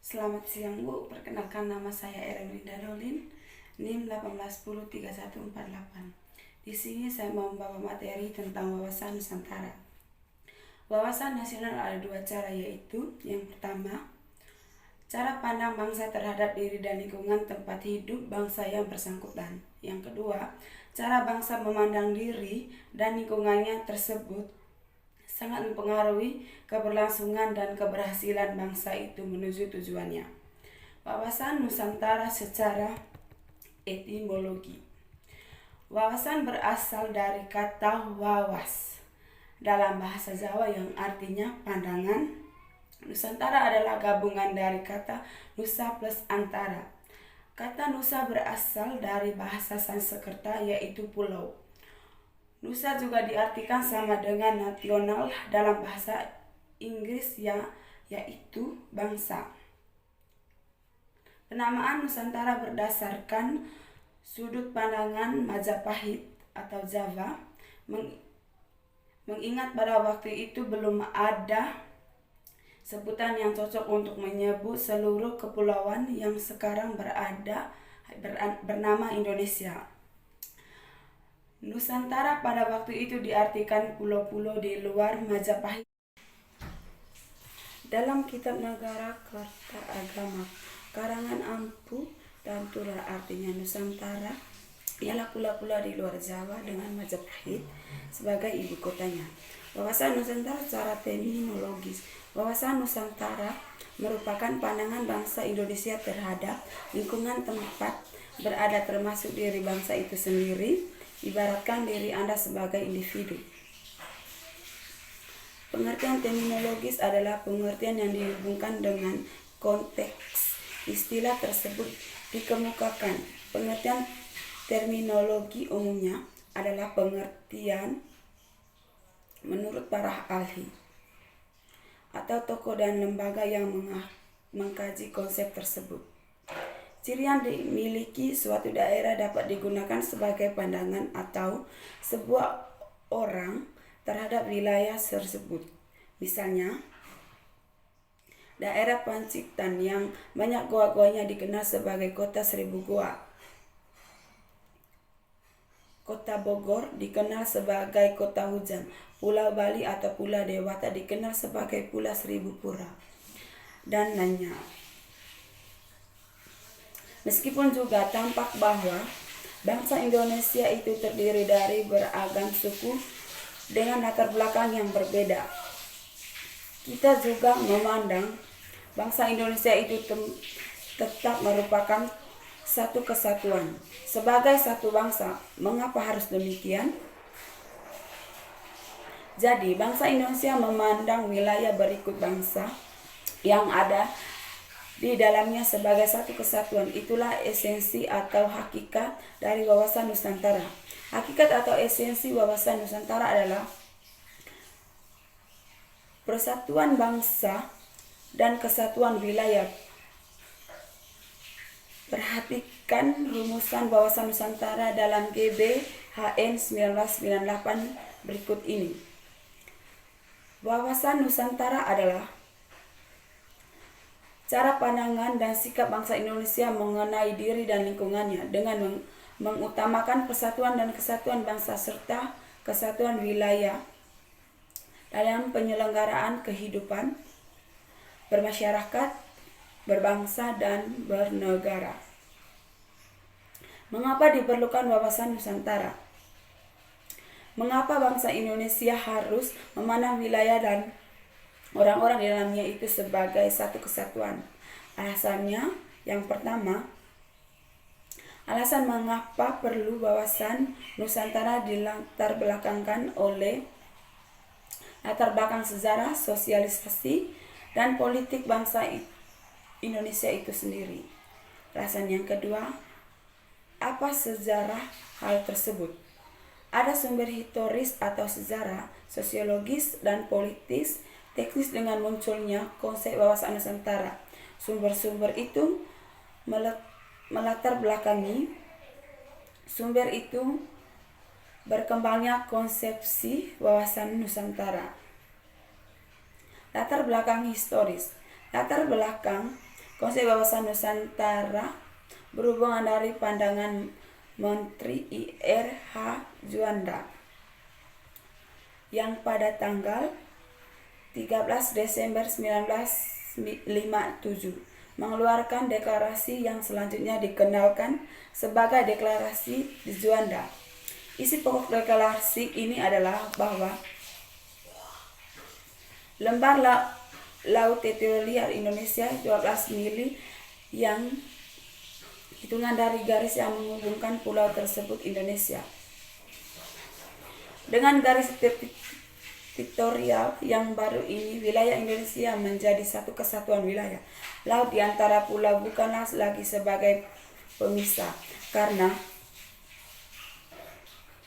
Selamat siang Bu, perkenalkan nama saya Ermelinda Dolin, NIM 18103148. Di sini saya mau membawa materi tentang wawasan Nusantara. Wawasan nasional ada dua cara, yaitu yang pertama, cara pandang bangsa terhadap diri dan lingkungan tempat hidup bangsa yang bersangkutan. Yang kedua, cara bangsa memandang diri dan lingkungannya tersebut sangat mempengaruhi keberlangsungan dan keberhasilan bangsa itu menuju tujuannya. Wawasan Nusantara secara etimologi. Wawasan berasal dari kata wawas dalam bahasa Jawa yang artinya pandangan. Nusantara adalah gabungan dari kata nusa plus antara. Kata nusa berasal dari bahasa Sanskerta yaitu pulau. Nusa juga diartikan sama dengan nasional dalam bahasa Inggris yaitu bangsa. Penamaan Nusantara berdasarkan sudut pandangan Majapahit atau Java, mengingat pada waktu itu belum ada sebutan yang cocok untuk menyebut seluruh kepulauan yang sekarang bernama Indonesia. Nusantara pada waktu itu diartikan pulau-pulau di luar Majapahit. Dalam kitab Negara Kerta Agama karangan Ampu dan Tular, artinya Nusantara ialah pulau-pulau di luar Jawa dengan Majapahit sebagai ibu kotanya. Wawasan Nusantara secara terminologis. Wawasan Nusantara merupakan pandangan bangsa Indonesia terhadap lingkungan tempat berada termasuk diri bangsa itu sendiri. Ibaratkan diri Anda sebagai individu. Pengertian terminologis adalah pengertian yang dihubungkan dengan konteks istilah tersebut dikemukakan. Pengertian terminologi umumnya adalah pengertian menurut para ahli atau tokoh dan lembaga yang mengkaji konsep tersebut. Ciri yang dimiliki suatu daerah dapat digunakan sebagai pandangan atau sebuah orang terhadap wilayah tersebut. Misalnya, daerah Pacitan yang banyak goa-goanya dikenal sebagai kota seribu goa. Kota Bogor dikenal sebagai kota hujan. Pulau Bali atau Pulau Dewata dikenal sebagai Pulau Seribu Pura, dan lainnya. Meskipun juga tampak bahwa bangsa Indonesia itu terdiri dari beragam suku dengan latar belakang yang berbeda, kita juga memandang bangsa Indonesia itu tetap merupakan satu kesatuan. Sebagai satu bangsa, mengapa harus demikian? Jadi, bangsa Indonesia memandang wilayah berikut bangsa yang ada di dalamnya sebagai satu kesatuan. Itulah esensi atau hakikat dari wawasan Nusantara. Hakikat atau esensi wawasan Nusantara adalah persatuan bangsa dan kesatuan wilayah. Perhatikan rumusan wawasan Nusantara dalam GBHN 1998 berikut ini. Wawasan Nusantara adalah cara pandangan dan sikap bangsa Indonesia mengenai diri dan lingkungannya dengan mengutamakan persatuan dan kesatuan bangsa serta kesatuan wilayah dalam penyelenggaraan kehidupan bermasyarakat, berbangsa, dan bernegara. Mengapa diperlukan wawasan Nusantara? Mengapa bangsa Indonesia harus memandang wilayah dan orang-orang di dalamnya itu sebagai satu kesatuan? Alasannya, yang pertama, alasan mengapa perlu wawasan Nusantara dilatar belakangkan oleh latar belakang sejarah, sosialisasi, dan politik bangsa Indonesia itu sendiri. Alasan yang kedua, apa sejarah hal tersebut? Ada sumber historis atau sejarah, sosiologis, dan politis teknis dengan munculnya konsep wawasan Nusantara. Sumber-sumber itu melatar belakangi sumber itu berkembangnya konsepsi wawasan Nusantara. Latar belakang historis. Latar belakang Konsep wawasan Nusantara berhubungan dari pandangan Menteri I.R.H. Juanda yang pada tanggal 13 Desember 1957 mengeluarkan deklarasi yang selanjutnya dikenalkan sebagai Deklarasi Juanda. Isi pokok deklarasi ini adalah bahwa lembar laut teritorial Indonesia 12 mili yang hitungan dari garis yang menghubungkan pulau tersebut Indonesia. Dengan garis teritorial yang baru ini, wilayah Indonesia menjadi satu kesatuan wilayah. Laut di antara pulau bukanlah lagi sebagai pemisah, karena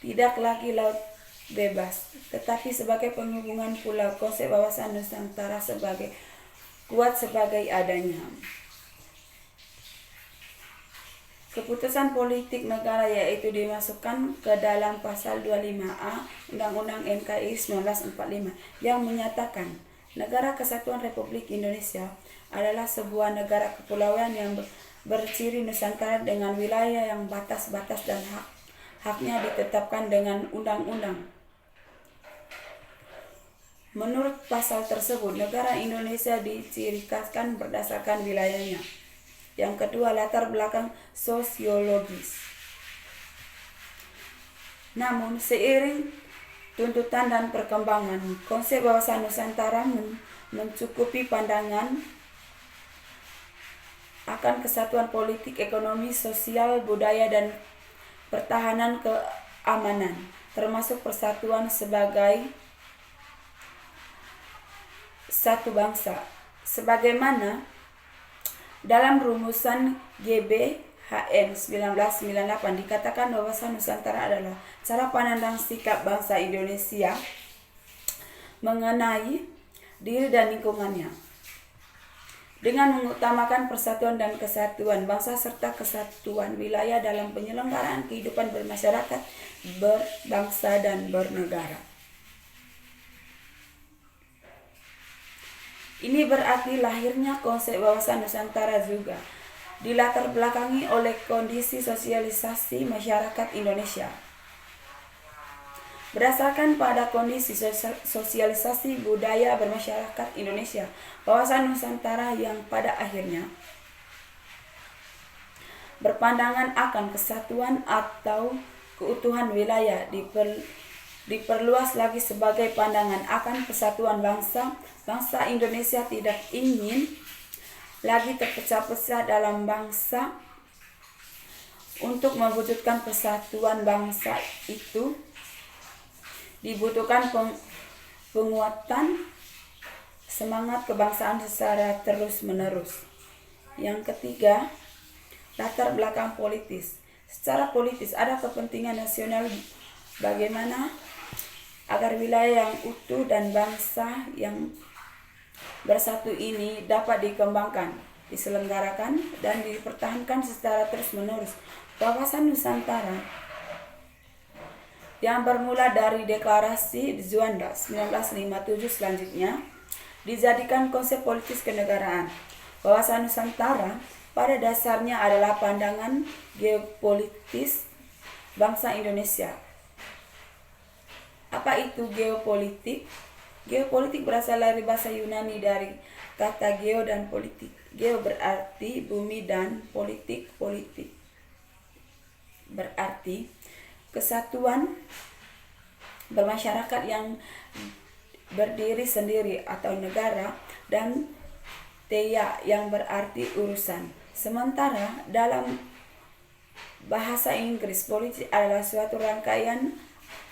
tidak lagi laut bebas, tetapi sebagai penghubungan pulau. Konsep wawasan Nusantara sebagai kuat sebagai adanya keputusan politik negara, yaitu dimasukkan ke dalam pasal 25A Undang-Undang NKRI 1945 yang menyatakan Negara Kesatuan Republik Indonesia adalah sebuah negara kepulauan yang berciri Nusantara dengan wilayah yang batas-batas dan haknya ditetapkan dengan undang-undang. Menurut pasal tersebut, negara Indonesia dicirikan berdasarkan wilayahnya. Yang kedua, latar belakang sosiologis. Namun, seiring tuntutan dan perkembangan, konsep wawasan Nusantara mencukupi pandangan akan kesatuan politik, ekonomi, sosial, budaya, dan pertahanan keamanan, termasuk persatuan sebagai satu bangsa. Sebagaimana dalam rumusan GBHN 1998 dikatakan wawasan Nusantara adalah cara pandang sikap bangsa Indonesia mengenai diri dan lingkungannya, dengan mengutamakan persatuan dan kesatuan bangsa serta kesatuan wilayah dalam penyelenggaraan kehidupan bermasyarakat, berbangsa, dan bernegara. Ini berarti lahirnya konsep wawasan Nusantara juga dilatar belakangi oleh kondisi sosialisasi masyarakat Indonesia. Berdasarkan pada kondisi sosialisasi budaya bermasyarakat Indonesia, wawasan Nusantara yang pada akhirnya berpandangan akan kesatuan atau keutuhan wilayah diperluas lagi sebagai pandangan akan persatuan bangsa. Bangsa Indonesia tidak ingin lagi terpecah-pecah dalam bangsa. Untuk mewujudkan persatuan bangsa itu dibutuhkan penguatan semangat kebangsaan secara terus-menerus. Yang ketiga, latar belakang politis. Secara politis ada kepentingan nasional bagaimana agar wilayah yang utuh dan bangsa yang bersatu ini dapat dikembangkan, diselenggarakan, dan dipertahankan secara terus-menerus. Wawasan Nusantara yang bermula dari Deklarasi Juanda 1957 selanjutnya dijadikan konsep politis kenegaraan. Wawasan Nusantara pada dasarnya adalah pandangan geopolitis bangsa Indonesia. Apa itu geopolitik? Geopolitik berasal dari bahasa Yunani dari kata geo dan politik. Geo berarti bumi dan politik berarti kesatuan bermasyarakat yang berdiri sendiri atau negara, dan teia yang berarti urusan. Sementara dalam bahasa Inggris, politik adalah suatu rangkaian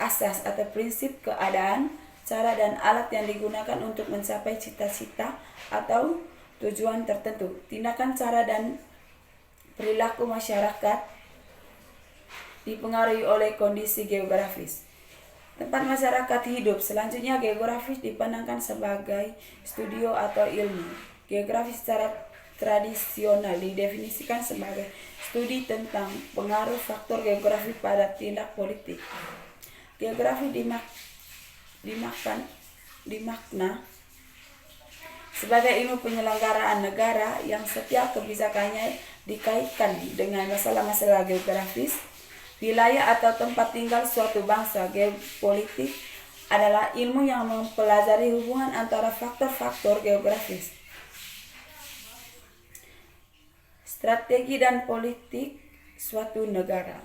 asas atau prinsip keadaan, cara dan alat yang digunakan untuk mencapai cita-cita atau tujuan tertentu. Tindakan, cara, dan perilaku masyarakat dipengaruhi oleh kondisi geografis tempat masyarakat hidup. Selanjutnya, geografis dipandangkan sebagai studio atau ilmu. Geografis secara tradisional didefinisikan sebagai studi tentang pengaruh faktor geografi pada tindak politik. Geografi dimakna sebagai ilmu penyelenggaraan negara yang setiap kebijakannya dikaitkan dengan masalah-masalah geografis, wilayah atau tempat tinggal suatu bangsa. Geopolitik adalah ilmu yang mempelajari hubungan antara faktor-faktor geografis, strategi dan politik suatu negara.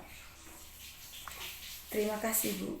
Terima kasih, Bu.